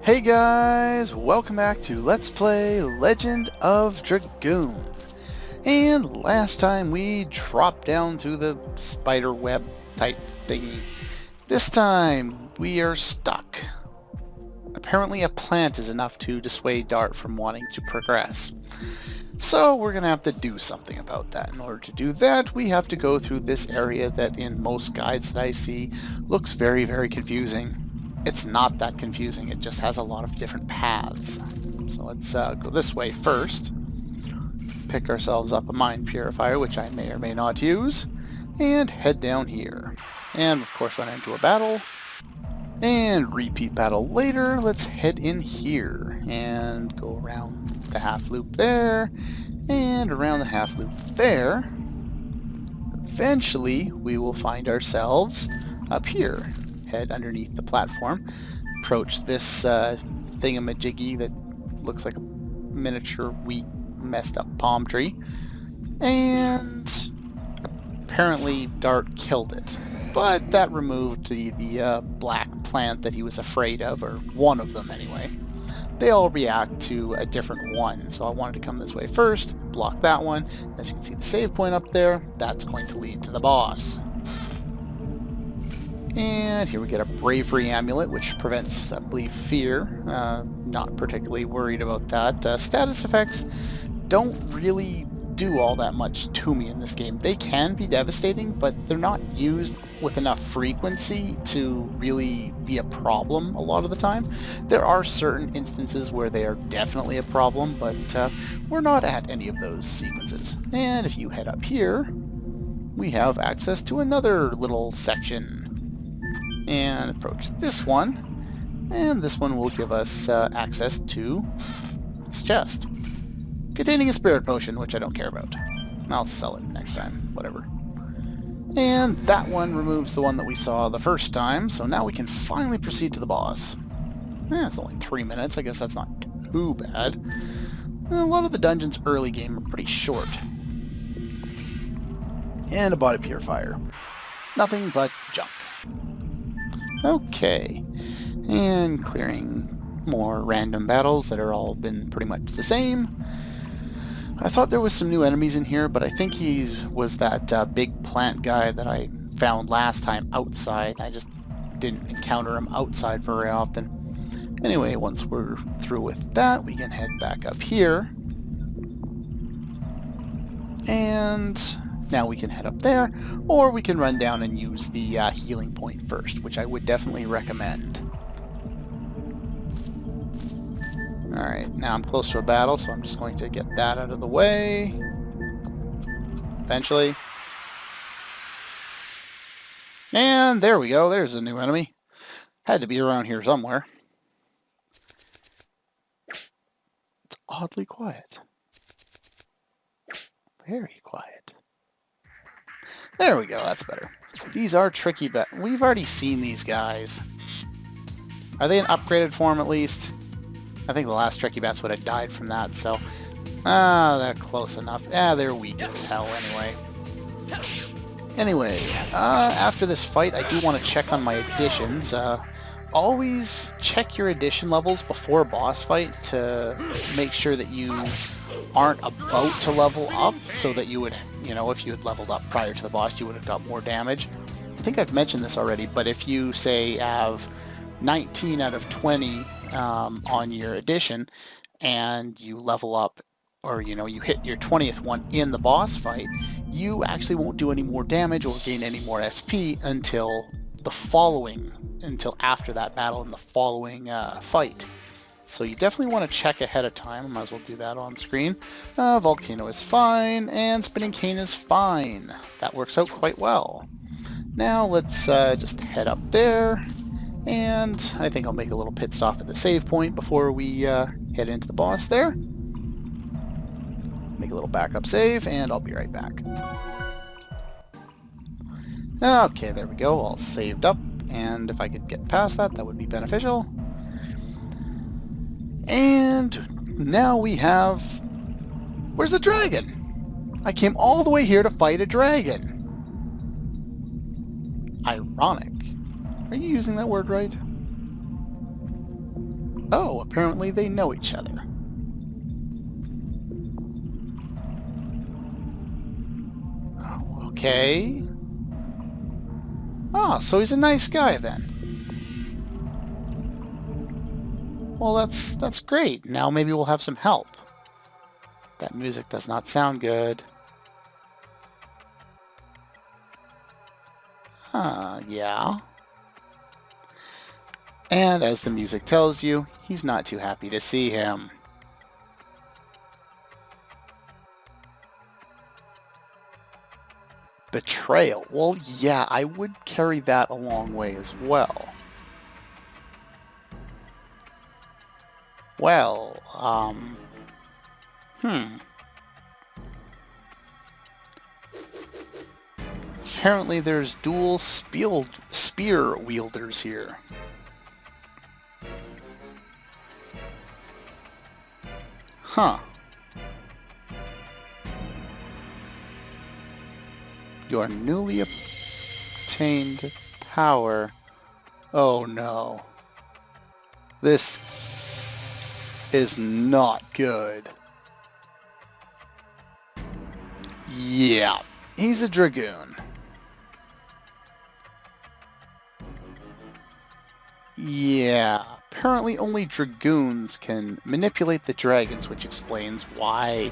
Hey guys, welcome back to Let's Play Legend of Dragoon. And last time we dropped down through the spider web type thingy. This time we are stuck. Apparently a plant is enough to dissuade Dart from wanting to progress. So we're going to have to do something about that. In order to do that, we have to go through this area that in most guides that I see looks very, very confusing. It's not that confusing, it just has a lot of different paths. So let's go this way first. Pick ourselves up a mine purifier, which I may or may not use, and head down here. And of course run into a battle. And repeat battle later. Let's head in here and go around the half loop there and around the half loop there. Eventually we will find ourselves up here. Head underneath the platform, approach this thingamajiggy that looks like a miniature weak messed up palm tree, and apparently Dart killed it. But that removed the black plant that he was afraid of, or one of them anyway. They all react to a different one, so I wanted to come this way first, block that one. As you can see the save point up there, that's going to lead to the boss. And here we get a bravery amulet, which prevents, I believe, fear. Not particularly worried about that. Status effects don't really do all that much to me in this game. They can be devastating, but they're not used with enough frequency to really be a problem a lot of the time. There are certain instances where they are definitely a problem, but we're not at any of those sequences. And if you head up here, we have access to another little section. And approach this one, and this one will give us access to this chest containing a spirit potion, which I don't care about. I'll sell it next time, whatever. And that one removes the one that we saw the first time, so now we can finally proceed to the boss. It's only 3 minutes, I guess that's not too bad. A lot of the dungeons early game are pretty short. And a body purifier. Nothing but junk. Okay, and clearing more random battles that are all been pretty much the same. I thought there was some new enemies in here, but I think he was that big plant guy that I found last time outside. I just didn't encounter him outside very often. Anyway, once we're through with that, we can head back up here. And now we can head up there, or we can run down and use the healing point first, which I would definitely recommend. Alright, now I'm close to a battle, so I'm just going to get that out of the way. Eventually. And there we go, there's a new enemy. Had to be around here somewhere. It's oddly quiet. Very quiet. There we go, that's better. These are tricky, but we've already seen these guys. Are they in upgraded form at least? I think the last tricky bats would have died from that, so... they're close enough. They're weak as hell anyway. Anyway, after this fight, I do want to check on my additions. Always check your addition levels before a boss fight to make sure that you aren't about to level up, so that you would, if you had leveled up prior to the boss, you would have got more damage. I think I've mentioned this already, but if you, say, have 19 out of 20 on your addition, and you level up, or, you hit your 20th one in the boss fight, you actually won't do any more damage or gain any more SP until after that battle in the following fight. So you definitely want to check ahead of time. I might as well do that on screen. Volcano is fine, and Spinning Cane is fine. That works out quite well. Now let's just head up there, and I think I'll make a little pit stop at the save point before we head into the boss there. Make a little backup save, and I'll be right back. Okay, there we go, all saved up, and if I could get past that, that would be beneficial. And now we have... Where's the dragon? I came all the way here to fight a dragon. Ironic. Are you using that word right? Oh, apparently they know each other. Oh, okay. Ah, so he's a nice guy then. Well, that's great. Now maybe we'll have some help. That music does not sound good. Yeah. And as the music tells you, he's not too happy to see him. Betrayal. Well, yeah, I would carry that a long way as well. Well, Apparently there's dual spear wielders here. Huh. Your newly obtained power. Oh no. This is not good. Yeah, he's a Dragoon. Yeah, apparently only Dragoons can manipulate the dragons, which explains why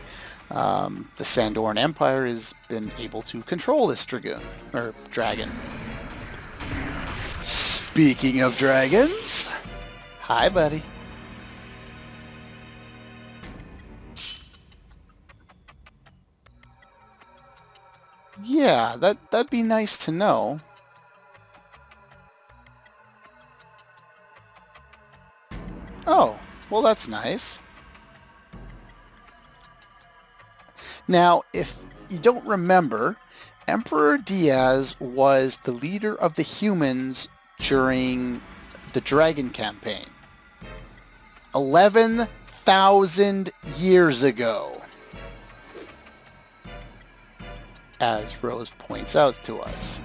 the Sandoran Empire has been able to control this Dragoon, or dragon. Speaking of dragons, hi buddy. Yeah, that'd be nice to know. Oh, well that's nice. Now, if you don't remember, Emperor Diaz was the leader of the humans during the Dragon campaign. 11,000 years ago, as Rose points out to us.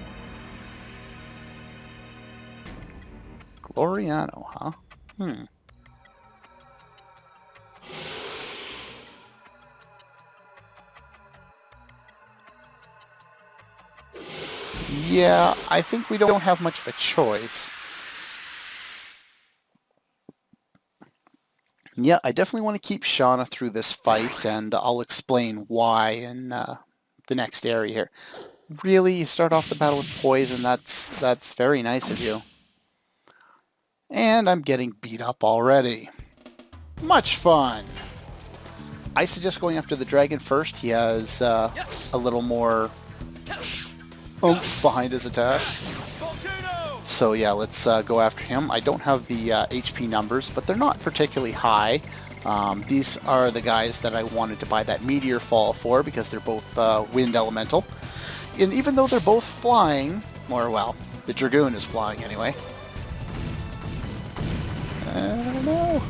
Gloriano, huh? Yeah, I think we don't have much of a choice. Yeah, I definitely want to keep Shauna through this fight, and I'll explain why in the next area here. Really, you start off the battle with poison? That's very nice of you. And I'm getting beat up already. Much fun! I suggest going after the dragon first. He has a little more oomph behind his attacks. So yeah, let's go after him. I don't have the HP numbers, but they're not particularly high. These are the guys that I wanted to buy that meteor fall for because they're both wind elemental. And even though they're both flying, or well, the Dragoon is flying anyway. I don't know.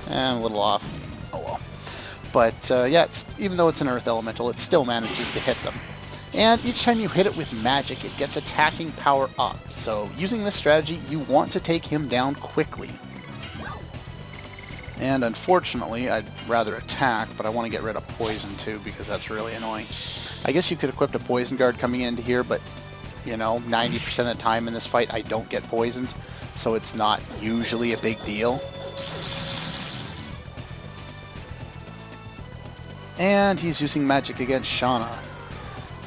And a little off. Oh well. But yeah, even though it's an earth elemental, it still manages to hit them. And each time you hit it with magic, it gets attacking power up. So using this strategy, you want to take him down quickly. And unfortunately, I'd rather attack, but I want to get rid of poison too, because that's really annoying. I guess you could equip a poison guard coming into here, but you know, 90% of the time in this fight, I don't get poisoned, so it's not usually a big deal. And he's using magic against Shauna.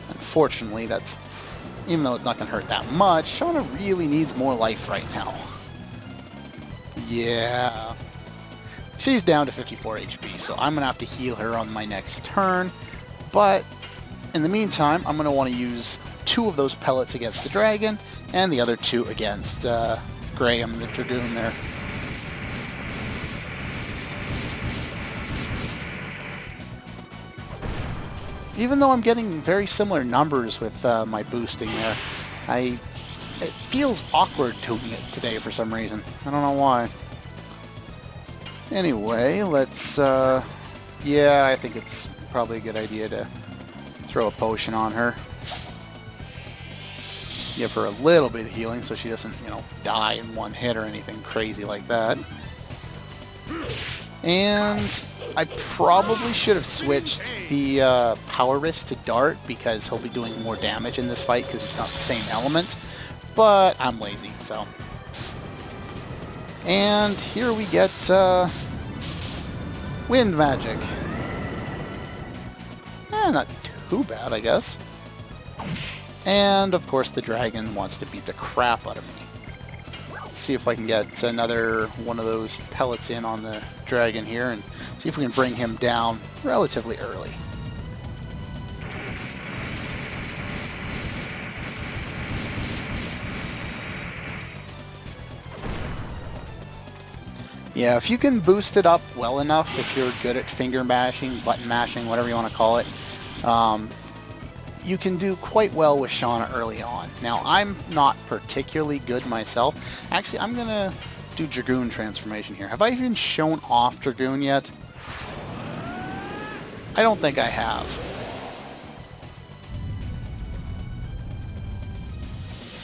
Unfortunately, that's, even though it's not going to hurt that much, Shauna really needs more life right now. Yeah. She's down to 54 HP, so I'm going to have to heal her on my next turn. But in the meantime, I'm going to want to use 2 of those pellets against the dragon, and the other 2 against Graham, the Dragoon there. Even though I'm getting very similar numbers with my boosting there, it feels awkward doing it today for some reason. I don't know why. Anyway, let's, yeah, I think it's probably a good idea to throw a potion on her. Give her a little bit of healing so she doesn't, you know, die in one hit or anything crazy like that. And I probably should have switched the power wrist to dart because he'll be doing more damage in this fight because it's not the same element. But I'm lazy, so. And here we get wind magic. Not too bad, I guess. And of course the dragon wants to beat the crap out of me. Let's see if I can get another one of those pellets in on the dragon here and see if we can bring him down relatively early. Yeah, if you can boost it up well enough, if you're good at finger mashing, button mashing, whatever you want to call it, you can do quite well with Shauna early on. Now, I'm not particularly good myself. Actually, I'm going to do Dragoon transformation here. Have I even shown off Dragoon yet? I don't think I have.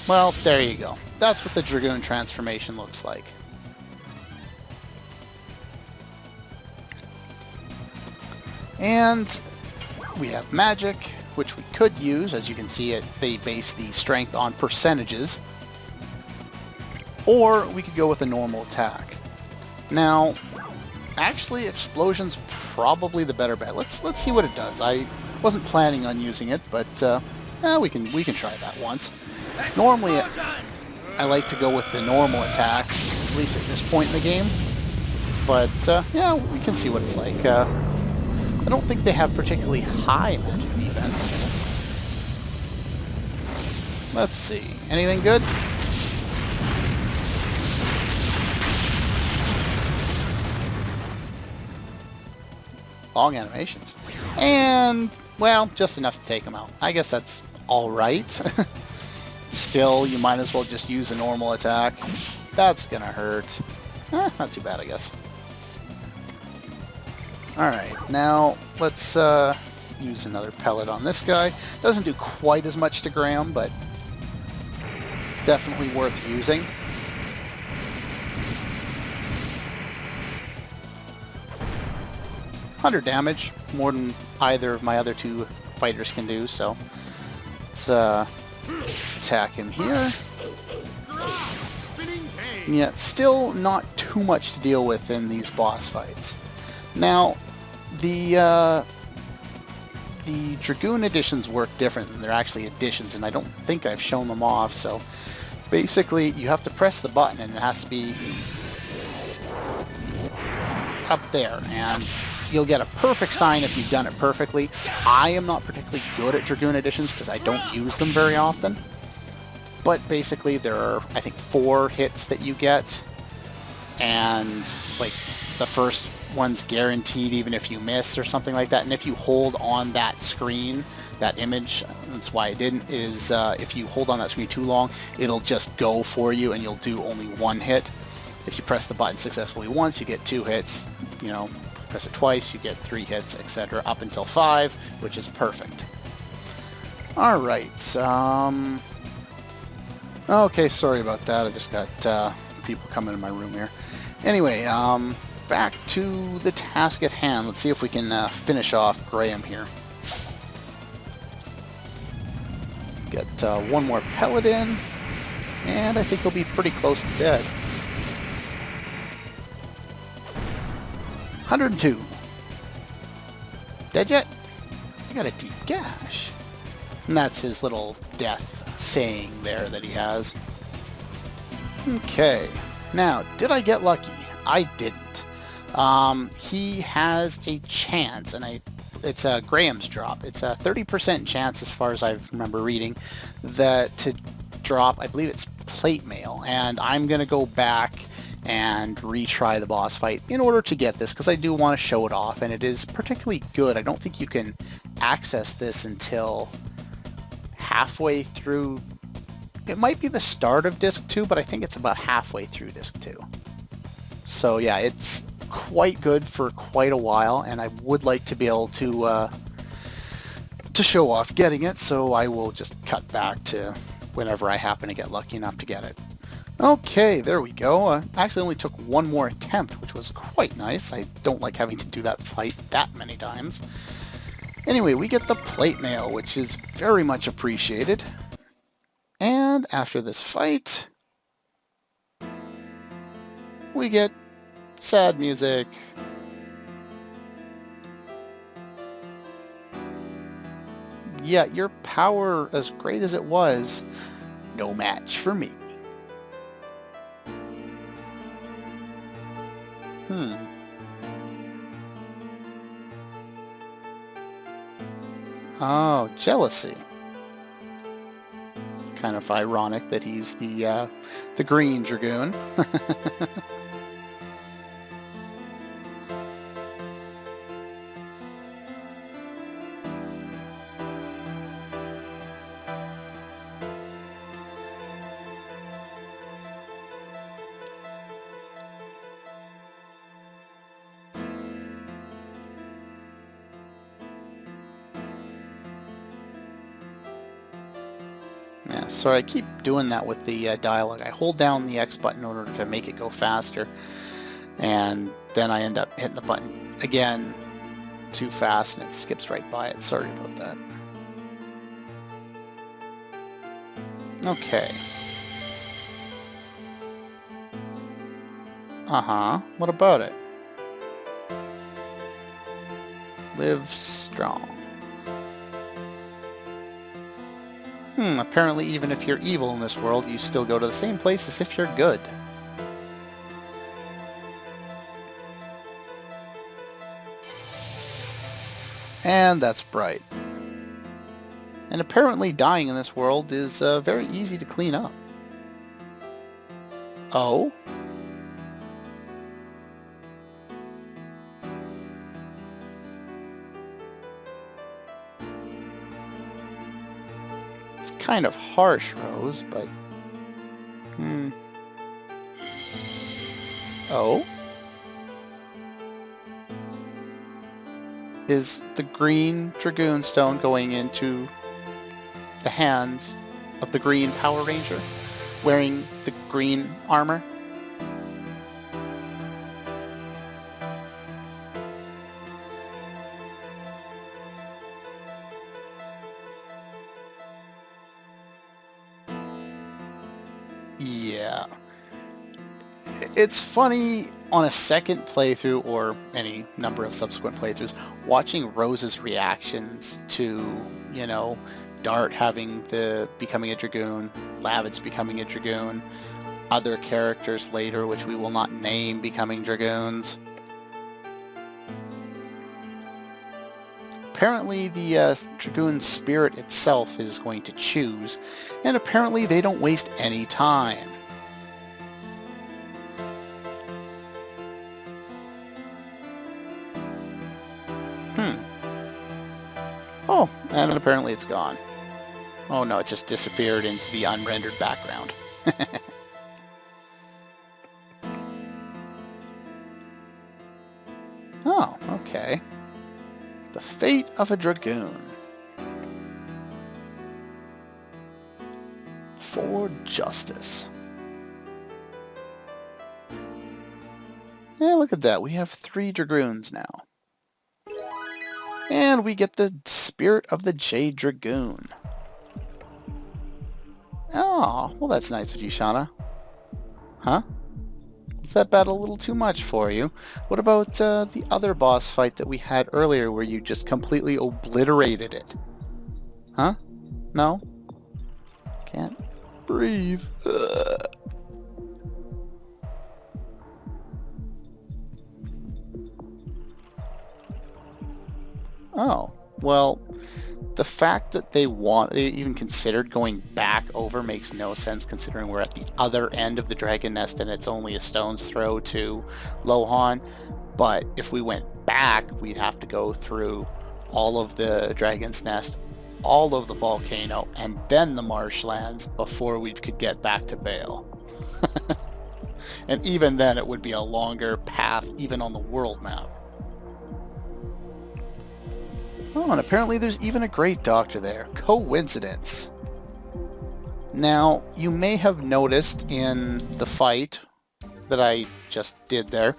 Well, there you go. That's what the Dragoon transformation looks like. And we have magic, which we could use. As you can see, they base the strength on percentages. Or we could go with a normal attack. Now, actually, explosion's probably the better bet. Let's see what it does. I wasn't planning on using it, but we can try that once. Normally, I like to go with the normal attacks, at least at this point in the game. But yeah, we can see what it's like. I don't think they have particularly high magic defense. Let's see. Anything good? Long animations. And, well, just enough to take them out. I guess that's alright. Still, you might as well just use a normal attack. That's gonna hurt. Not too bad, I guess. Alright, now let's use another pellet on this guy. Doesn't do quite as much to Graham, but definitely worth using. $100 damage, more than either of my other two fighters can do, so let's attack him here. Yeah, still not too much to deal with in these boss fights. Now, the Dragoon editions work different, and they're actually editions, and I don't think I've shown them off, so basically you have to press the button and it has to be up there, and you'll get a perfect sign if you've done it perfectly. I am not particularly good at Dragoon editions because I don't use them very often, but basically there are, I think, 4 hits that you get, and like the first one's guaranteed even if you miss or something like that. And if you hold on that screen, that image, that's why I didn't, is if you hold on that screen too long, it'll just go for you and you'll do only 1 hit. If you press the button successfully once, you get 2 hits. You know, press it twice, you get 3 hits, etc. up until 5, which is perfect. Alright, okay, sorry about that. I just got people coming in my room here. Anyway, back to the task at hand. Let's see if we can finish off Graham here. Get 1 more pellet in, and I think he'll be pretty close to dead. 102. Dead yet? I got a deep gash. And that's his little death saying there that he has. Okay. Now, did I get lucky? I didn't. He has a chance, and it's a Graham's drop. It's a 30% chance, as far as I remember reading, that to drop, I believe it's plate mail, and I'm going to go back and retry the boss fight in order to get this, because I do want to show it off, and it is particularly good. I don't think you can access this until halfway through. It might be the start of Disc 2, but I think it's about halfway through Disc 2. So yeah, it's quite good for quite a while, and I would like to be able to show off getting it, so I will just cut back to whenever I happen to get lucky enough to get it. Okay, there we go. Actually only took one more attempt, which was quite nice. I don't like having to do that fight that many times. Anyway, we get the plate mail, which is very much appreciated. And after this fight, we get sad music. Yeah, your power, as great as it was, no match for me. Oh, jealousy. Kind of ironic that he's the green Dragoon. Yeah, so I keep doing that with the dialogue. I hold down the X button in order to make it go faster, and then I end up hitting the button again too fast and it skips right by it. Sorry about that. Okay. What about it? Live strong. Apparently even if you're evil in this world, you still go to the same place as if you're good. And that's bright. And apparently dying in this world is very easy to clean up. Oh? It's kind of harsh, Rose, but... Oh? Is the green Dragoon stone going into the hands of the green Power Ranger wearing the green armor? Yeah. It's funny on a second playthrough, or any number of subsequent playthroughs, watching Rose's reactions to, you know, Dart becoming a Dragoon, Lavitz becoming a Dragoon, other characters later, which we will not name, becoming Dragoons. Apparently the Dragoon spirit itself is going to choose, and apparently they don't waste any time. Oh, and apparently it's gone. Oh no, it just disappeared into the unrendered background. Oh, okay. The fate of a Dragoon. For justice. Yeah, look at that. We have 3 Dragoons now. And we get the Spirit of the Jade Dragoon. Oh, well that's nice of you, Shauna. Huh? Is that battle a little too much for you? What about the other boss fight that we had earlier where you just completely obliterated it? Huh? No? Can't breathe. Ugh. Oh, well, the fact that they even considered going back over makes no sense, considering we're at the other end of the Dragon Nest and it's only a stone's throw to Lohan. But if we went back, we'd have to go through all of the Dragon's Nest, all of the volcano, and then the marshlands before we could get back to Bale. And even then it would be a longer path, even on the world map. Oh, and apparently there's even a great doctor there. Coincidence. Now, you may have noticed in the fight that I just did there,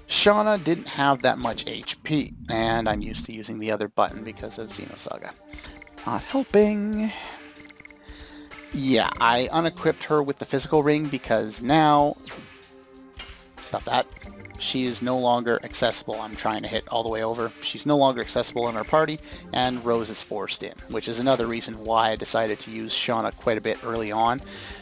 Shauna didn't have that much HP, and I'm used to using the other button because of Xenosaga. Not helping. Yeah, I unequipped her with the physical ring because now... Stop that. She is no longer accessible. I'm trying to hit all the way over. She's no longer accessible in our party, and Rose is forced in, which is another reason why I decided to use Shauna quite a bit early on,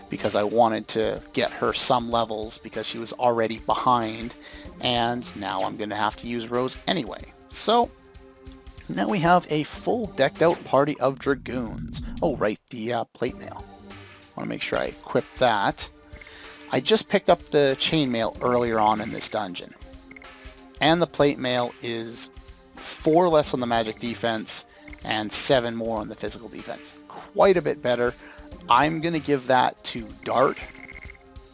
because I wanted to get her some levels because she was already behind, and now I'm going to have to use Rose anyway. So, now we have a full decked out party of Dragoons. Oh, right, the plate mail. I want to make sure I equip that. I just picked up the chainmail earlier on in this dungeon, and the plate mail is 4 less on the magic defense and 7 more on the physical defense. Quite a bit better. I'm going to give that to Dart.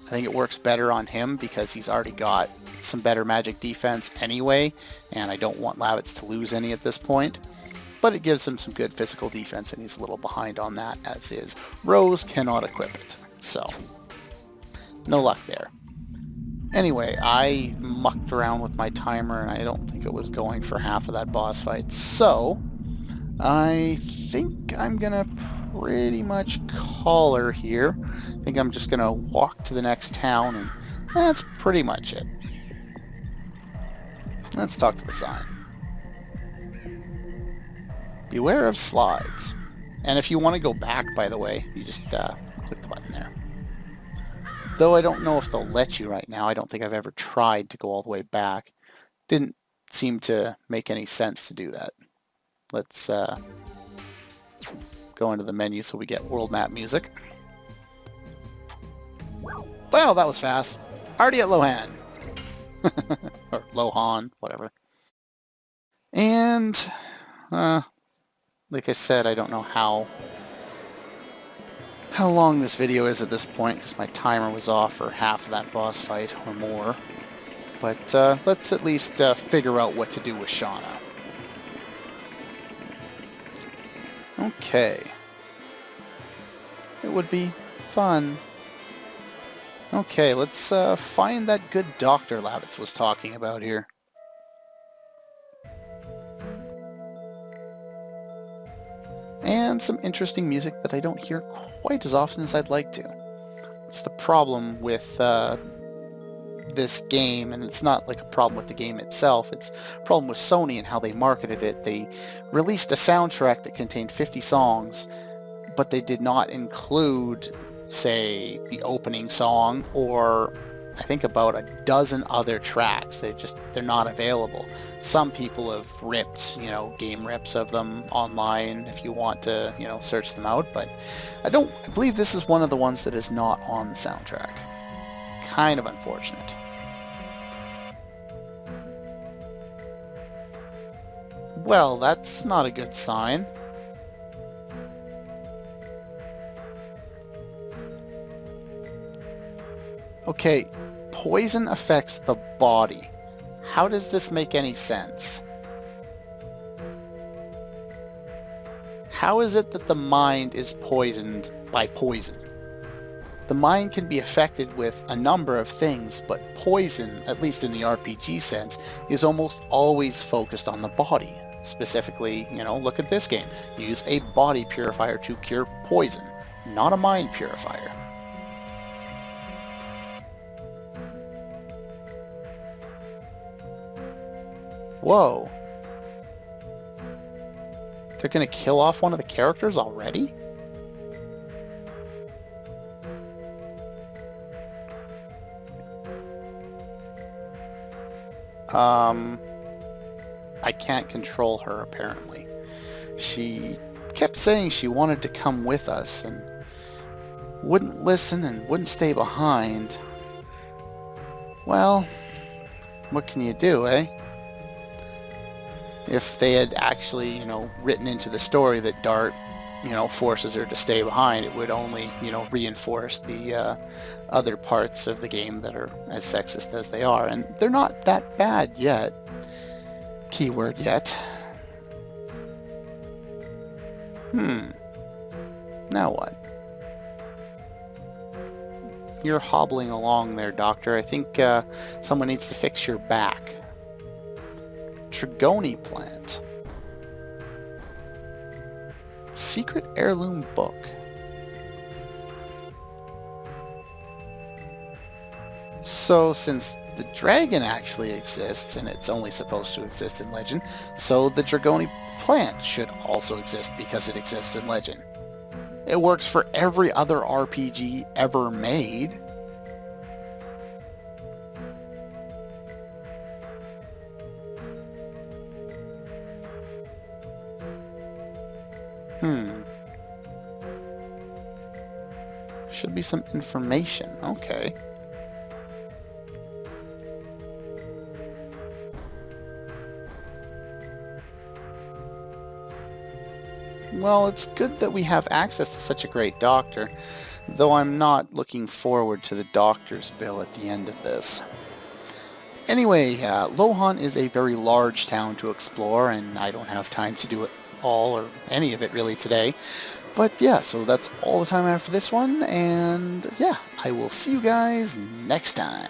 I think it works better on him because he's already got some better magic defense anyway, and I don't want Lavitz to lose any at this point. But it gives him some good physical defense, and he's a little behind on that as is. Rose cannot equip it, so... no luck there. Anyway, I mucked around with my timer and I don't think it was going for half of that boss fight. So, I think I'm gonna pretty much call her here. I think I'm just gonna walk to the next town and that's pretty much it. Let's talk to the sign. Beware of slides. And if you want to go back, by the way, you just click the button there. Though I don't know if they'll let you right now. I don't think I've ever tried to go all the way back. Didn't seem to make any sense to do that. Let's go into the menu so we get world map music. Well, that was fast. Already at Lohan. Or Lohan, whatever. And, like I said, I don't know how long this video is at this point, because my timer was off for half of that boss fight or more. But let's at least figure out what to do with Shauna. Okay. It would be fun. Okay, let's find that good doctor Lavitz was talking about here. And some interesting music that I don't hear quite as often as I'd like to. It's the problem with this game, and it's not like a problem with the game itself, it's a problem with Sony and how they marketed it. They released a soundtrack that contained 50 songs, but they did not include, say, the opening song or I think about a dozen other tracks. They're not available. Some people have ripped, game rips of them online if you want to, search them out, but I believe this is one of the ones that is not on the soundtrack. Kind of unfortunate. Well, that's not a good sign. Okay, poison affects the body. How does this make any sense? How is it that the mind is poisoned by poison? The mind can be affected with a number of things, but poison, at least in the RPG sense, is almost always focused on the body. Specifically, look at this game. Use a body purifier to cure poison, not a mind purifier. Whoa. They're gonna kill off one of the characters already? I can't control her, apparently. She kept saying she wanted to come with us and wouldn't listen and wouldn't stay behind. Well, what can you do, eh? If they had actually, written into the story that Dart, forces her to stay behind, it would only, reinforce the other parts of the game that are as sexist as they are. And they're not that bad yet. Keyword yet. Now what? You're hobbling along there, Doctor. I think someone needs to fix your back. Dragoon plant. Secret heirloom book. So since the dragon actually exists, and it's only supposed to exist in legend, so the Dragoon plant should also exist because it exists in legend. It works for every other RPG ever made. Should be some information. Okay. Well, it's good that we have access to such a great doctor, though I'm not looking forward to the doctor's bill at the end of this. Anyway, Lohan is a very large town to explore, and I don't have time to do it all, or any of it really today. But yeah, so that's all the time I have for this one, and yeah, I will see you guys next time.